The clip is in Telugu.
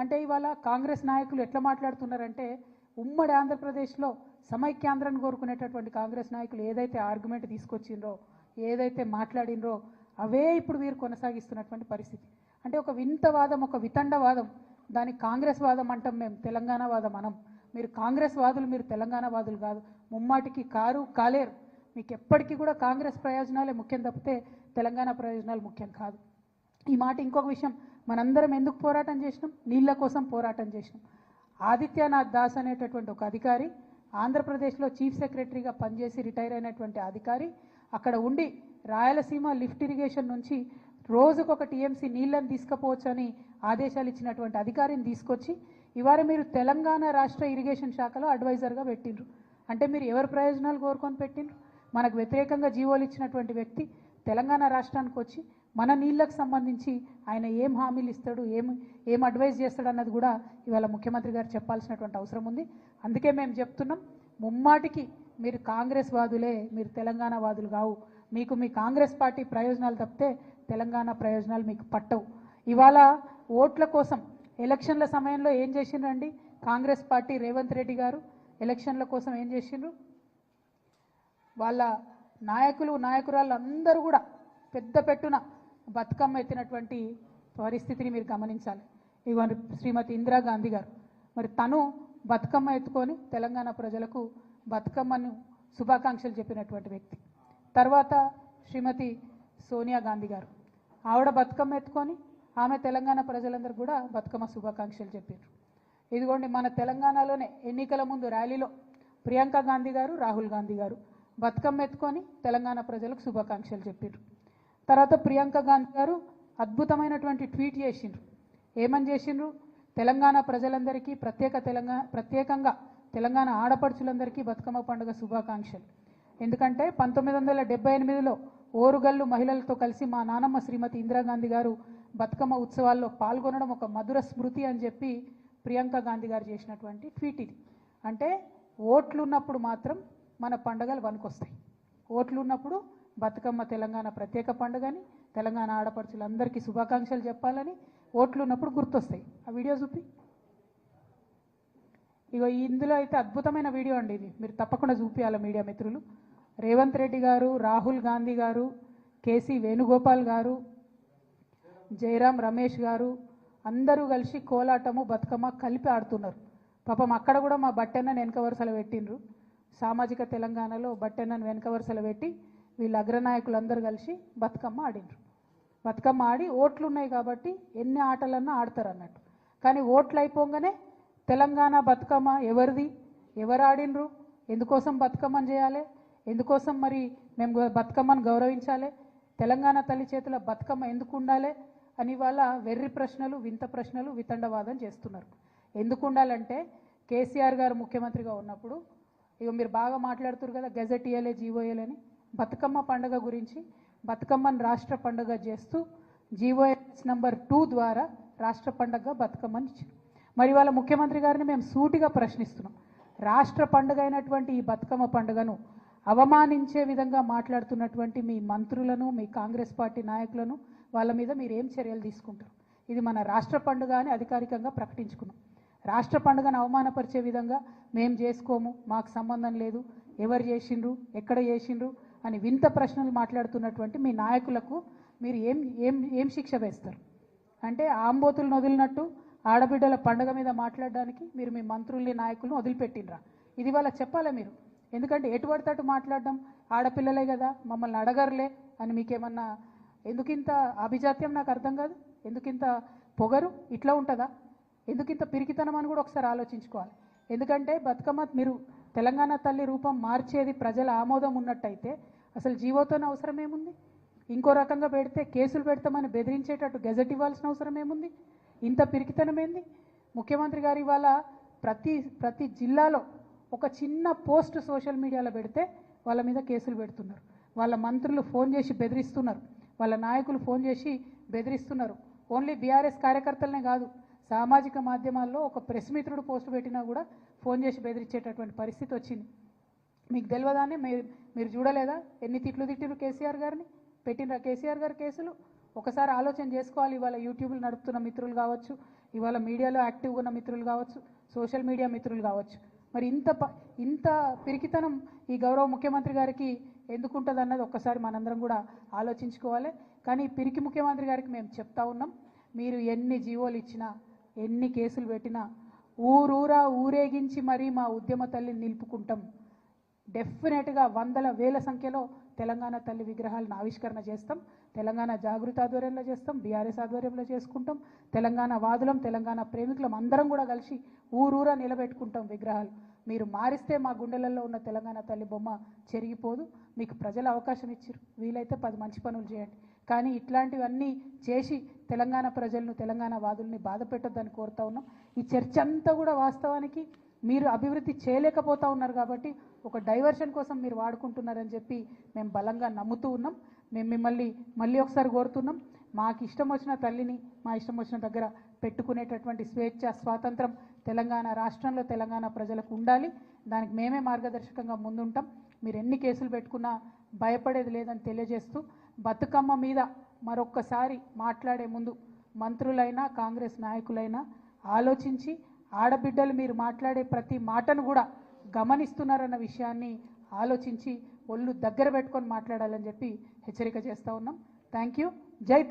అంటే ఇవాళ కాంగ్రెస్ నాయకులు ఎట్లా మాట్లాడుతున్నారంటే ఉమ్మడి ఆంధ్రప్రదేశ్లో సమైక్యాంధ్రాన్ని కోరుకునేటటువంటి కాంగ్రెస్ నాయకులు ఏదైతే ఆర్గ్యుమెంట్ తీసుకొచ్చిండ్రో ఏదైతే మాట్లాడినరో అవే ఇప్పుడు వీరు కొనసాగిస్తున్నటువంటి పరిస్థితి. అంటే ఒక వింతవాదం, ఒక వితండవాదం, దానికి కాంగ్రెస్ వాదం అంటాం మేము, తెలంగాణ వాదం అనం. మీరు కాంగ్రెస్ వాదులు, మీరు తెలంగాణ వాదులు కాదు, ముమ్మాటికి కాలేరు. మీకు ఎప్పటికీ కూడా కాంగ్రెస్ ప్రయోజనాలే ముఖ్యం తప్పితే తెలంగాణ ప్రయోజనాలు ముఖ్యం కాదు. ఈ మాట ఇంకొక విషయం, మనందరం ఎందుకు పోరాటం చేసినాం? నీళ్ల కోసం పోరాటం చేసినాం. ఆదిత్యనాథ్ దాస్ అనేటటువంటి ఒక అధికారి, ఆంధ్రప్రదేశ్లో చీఫ్ సెక్రటరీగా పనిచేసి రిటైర్ అయినటువంటి అధికారి, అక్కడ ఉండి రాయలసీమ లిఫ్ట్ ఇరిగేషన్ నుంచి రోజుకొక టీఎంసీ నీళ్ళని తీసుకుపోవచ్చని ఆదేశాలు ఇచ్చినటువంటి అధికారిని తీసుకొచ్చి ఇవాళ మీరు తెలంగాణ రాష్ట్ర ఇరిగేషన్ శాఖలో అడ్వైజర్గా పెట్టిండ్రు. అంటే మీరు ఎవరి ప్రయోజనాలు కోరుకొని పెట్టిండ్రు? మనకు వ్యతిరేకంగా జీవోలు ఇచ్చినటువంటి వ్యక్తి తెలంగాణ రాష్ట్రానికి వచ్చి మన నీళ్ళకు సంబంధించి ఆయన ఏం హామీలు ఇస్తాడు, ఏం అడ్వైజ్ చేస్తాడు అన్నది కూడా ఇవాళ ముఖ్యమంత్రి గారు చెప్పాల్సినటువంటి అవసరం ఉంది. అందుకే మేము చెప్తున్నాం, ముమ్మాటికి మీరు కాంగ్రెస్ వాదులే, మీరు తెలంగాణ వాదులు కావు. మీకు మీ కాంగ్రెస్ పార్టీ ప్రయోజనాలు తప్పితే తెలంగాణ ప్రయోజనాలు మీకు పట్టవు. ఇవాళ ఓట్ల కోసం ఎలక్షన్ల సమయంలో ఏం చేసిండ్రండి కాంగ్రెస్ పార్టీ? రేవంత్ రెడ్డి గారు ఎలక్షన్ల కోసం ఏం చేసిండ్రు? వాళ్ళ నాయకురాళ్ళు అందరూ కూడా పెద్ద పెట్టున బతుకమ్మ ఎత్తినటువంటి పరిస్థితిని మీరు గమనించాలి. ఇవన్నీ శ్రీమతి ఇందిరాగాంధీ గారు, మరి తను బతుకమ్మ ఎత్తుకొని తెలంగాణ ప్రజలకు బతుకమ్మను శుభాకాంక్షలు చెప్పినటువంటి వ్యక్తి. తర్వాత శ్రీమతి సోనియా గాంధీ గారు, ఆవిడ బతుకమ్మ ఎత్తుకొని ఆమె తెలంగాణ ప్రజలందరూ కూడా బతుకమ్మ శుభాకాంక్షలు చెప్పారు. ఇదిగోండి మన తెలంగాణలోనే ఎన్నికల ముందు ర్యాలీలో ప్రియాంక గాంధీ గారు, రాహుల్ గాంధీ గారు బతుకమ్మ ఎత్తుకొని తెలంగాణ ప్రజలకు శుభాకాంక్షలు చెప్పారు. తర్వాత ప్రియాంక గాంధీ గారు అద్భుతమైనటువంటి ట్వీట్ చేసిండ్రు. ఏమని చేసిండ్రు? తెలంగాణ ప్రజలందరికీ ప్రత్యేకంగా తెలంగాణ ఆడపడుచులందరికీ బతుకమ్మ పండుగ శుభాకాంక్షలు. ఎందుకంటే 1978లో ఓరుగల్లు మహిళలతో కలిసి మా నానమ్మ శ్రీమతి ఇందిరాగాంధీ గారు బతుకమ్మ ఉత్సవాల్లో పాల్గొనడం ఒక మధుర స్మృతి అని చెప్పి ప్రియాంక గాంధీ గారు చేసినటువంటి ట్వీట్ ఇది. అంటే ఓట్లు ఉన్నప్పుడు మాత్రం మన పండుగలు వనుకొస్తాయి. ఓట్లు ఉన్నప్పుడు బతుకమ్మ తెలంగాణ ప్రత్యేక పండుగని, తెలంగాణ ఆడపడుచులందరికీ శుభాకాంక్షలు చెప్పాలని ఓట్లు ఉన్నప్పుడు గుర్తొస్తాయి. ఆ వీడియో చూపి. ఇగో ఇందులో అయితే అద్భుతమైన వీడియో అండి ఇది, మీరు తప్పకుండా చూపించాలి మీడియా మిత్రులు. రేవంత్ రెడ్డి గారు, రాహుల్ గాంధీ గారు, కేసీ వేణుగోపాల్ గారు, జయరాం రమేష్ గారు అందరూ కలిసి కోలాటము బతుకమ్మ కలిపి ఆడుతున్నారు. పాపం అక్కడ కూడా మా బట్టెన్నను వెనక వరుసలు పెట్టిండ్రు. సామాజిక తెలంగాణలో బట్టెన్నను వెనక వరుసలు పెట్టి వీళ్ళ అగ్రనాయకులందరూ కలిసి బతుకమ్మ ఆడిండ్రు. బతుకమ్మ ఆడి ఓట్లు ఉన్నాయి కాబట్టి ఎన్ని ఆటలన్నా ఆడతారు అన్నట్టు. కానీ ఓట్లు అయిపోగానే తెలంగాణ బతుకమ్మ ఎవరిది, ఎవరు ఆడినరు, ఎందుకోసం బతుకమ్మని చేయాలి, ఎందుకోసం మరి మేము బతుకమ్మను గౌరవించాలి, తెలంగాణ తల్లి చేతుల బతుకమ్మ ఎందుకు ఉండాలి అని వాళ్ళ వెర్రి ప్రశ్నలు, వింత ప్రశ్నలు, వితండవాదం చేస్తున్నారు. ఎందుకు ఉండాలంటే కేసీఆర్ గారు ముఖ్యమంత్రిగా ఉన్నప్పుడు ఇక మీరు బాగా మాట్లాడుతున్నారు కదా, గెజెట్ ఇయ్యలే, జీవోయలే అని. బతుకమ్మ పండుగ గురించి బతుకమ్మను రాష్ట్ర పండుగ చేస్తూ జీవోఎస్ నంబర్ 2 ద్వారా రాష్ట్ర పండుగ బతుకమ్మని ఇచ్చారు. మరి వాళ్ళ ముఖ్యమంత్రి గారిని మేము సూటిగా ప్రశ్నిస్తున్నాం, రాష్ట్ర పండుగ అయినటువంటి ఈ బతుకమ్మ పండుగను అవమానించే విధంగా మాట్లాడుతున్నటువంటి మీ మంత్రులను, మీ కాంగ్రెస్ పార్టీ నాయకులను వాళ్ళ మీద మీరు ఏం చర్యలు తీసుకుంటారు? ఇది మన రాష్ట్ర పండుగ అని అధికారికంగా ప్రకటించుకున్నాం. రాష్ట్ర పండుగను అవమానపరిచే విధంగా మేము చేసుకోము, మాకు సంబంధం లేదు, ఎవరు చేసిండ్రు, ఎక్కడ చేసిండ్రు అని వింత ప్రశ్నలు మాట్లాడుతున్నటువంటి మీ నాయకులకు మీరు ఏం ఏం ఏం శిక్ష వేస్తారు? అంటే ఆంబోతులను వదిలినట్టు ఆడబిడ్డల పండుగ మీద మాట్లాడడానికి మీరు మీ మంత్రుల్ని, నాయకులను వదిలిపెట్టినరా? ఇది వాళ్ళ చెప్పాలా మీరు? ఎందుకంటే ఎటువంటి అటు మాట్లాడడం, ఆడపిల్లలే కదా మమ్మల్ని అడగరులే అని మీకేమన్నా, ఎందుకింత అభిజాత్యం నాకు అర్థం కాదు. ఎందుకింత పొగరు? ఇట్లా ఉంటుందా? ఎందుకింత పిరికితనం అని కూడా ఒకసారి ఆలోచించుకోవాలి. ఎందుకంటే బతుకమ్మ మీరు తెలంగాణ తల్లి రూపం మార్చేది ప్రజల ఆమోదం ఉన్నట్టయితే అసలు జీవోతోనే అవసరం ఏముంది? ఇంకో రకంగా పెడితే కేసులు పెడతామని బెదిరించేటట్టు గెజెట్ ఇవ్వాల్సిన అవసరం ఏముంది? ఇంత పిరికితనం ఏంది? ముఖ్యమంత్రి గారు ఇవాళ ప్రతి జిల్లాలో ఒక చిన్న పోస్ట్ సోషల్ మీడియాలో పెడితే వాళ్ళ మీద కేసులు పెడుతున్నారు. వాళ్ళ మంత్రులు ఫోన్ చేసి బెదిరిస్తున్నారు, వాళ్ళ నాయకులు ఫోన్ చేసి బెదిరిస్తున్నారు. ఓన్లీ బీఆర్ఎస్ కార్యకర్తలనే కాదు, సామాజిక మాధ్యమాల్లో ఒక ప్రెస్ మిత్రుడు పోస్ట్ పెట్టినా కూడా ఫోన్ చేసి బెదిరించేటటువంటి పరిస్థితి వచ్చింది. మీకు తెలియదానే మీరు చూడలేదా ఎన్ని తిట్లు తిట్టిరు కేసీఆర్ గారిని? పెట్టినరా కేసీఆర్ గారు కేసులు? ఒకసారి ఆలోచన చేసుకోవాలి. ఇవాళ యూట్యూబ్లు నడుపుతున్న మిత్రులు కావచ్చు, ఇవాళ మీడియాలో యాక్టివ్గా ఉన్న మిత్రులు కావచ్చు, సోషల్ మీడియా మిత్రులు కావచ్చు, మరి ఇంత పిరికితనం ఈ గౌరవ ముఖ్యమంత్రి గారికి ఎందుకుంటుంది అన్నది ఒక్కసారి మనందరం కూడా ఆలోచించుకోవాలి. కానీ పిరికి ముఖ్యమంత్రి గారికి మేము చెప్తా ఉన్నాం, మీరు ఎన్ని జీవోలు ఇచ్చినా ఎన్ని కేసులు పెట్టినా ఊరూరా ఊరేగించి మరీ మా ఉద్యమ తల్లిని నిలుపుకుంటాం. డెఫినెట్గా వందల వేల సంఖ్యలో తెలంగాణ తల్లి విగ్రహాలను ఆవిష్కరణ చేస్తాం. తెలంగాణ జాగృతి ఆధ్వర్యంలో చేస్తాం, బీఆర్ఎస్ ఆధ్వర్యంలో చేసుకుంటాం. తెలంగాణ వాదులం, తెలంగాణ ప్రేమికులం అందరం కూడా కలిసి ఊరూరా నిలబెట్టుకుంటాం విగ్రహాలు. మీరు మారిస్తే మా గుండెలలో ఉన్న తెలంగాణ తల్లి బొమ్మ చెరిగిపోదు. మీకు ప్రజలు అవకాశం ఇచ్చారు, వీలైతే 10 మంచి పనులు చేయండి. కానీ ఇట్లాంటివన్నీ చేసి తెలంగాణ ప్రజలను, తెలంగాణ వాదుల్ని బాధ పెట్టొద్దని కోరుతా ఉన్నాం. ఈ చర్చ అంతా కూడా వాస్తవానికి మీరు అభివృద్ధి చేయలేకపోతా ఉన్నారు కాబట్టి ఒక డైవర్షన్ కోసం మీరు వాడుకుంటున్నారని చెప్పి మేము బలంగా నమ్ముతూ ఉన్నాం. మేము మిమ్మల్ని మళ్ళీ ఒకసారి కోరుతున్నాం, మాకు ఇష్టం వచ్చిన తల్లిని మా ఇష్టం వచ్చిన దగ్గర పెట్టుకునేటటువంటి స్వేచ్ఛ, స్వాతంత్రం తెలంగాణ రాష్ట్రంలో తెలంగాణ ప్రజలకు ఉండాలి. దానికి మేమే మార్గదర్శకంగా ముందుంటాం. మీరు ఎన్ని కేసులు పెట్టుకున్నా భయపడేది లేదని తెలియజేస్తూ, బతుకమ్మ మీద మరొక్కసారి మాట్లాడే ముందు మంత్రులైనా కాంగ్రెస్ నాయకులైనా ఆలోచించి ఆడబిడ్డలు మీరు మాట్లాడే ప్రతి మాటను కూడా గమనిస్తున్నారన్న విషయాన్ని ఆలోచించి ఒళ్ళు దగ్గర పెట్టుకొని మాట్లాడాలని చెప్పి హెచ్చరిక చేస్తూ ఉన్నాం. Thank you. జై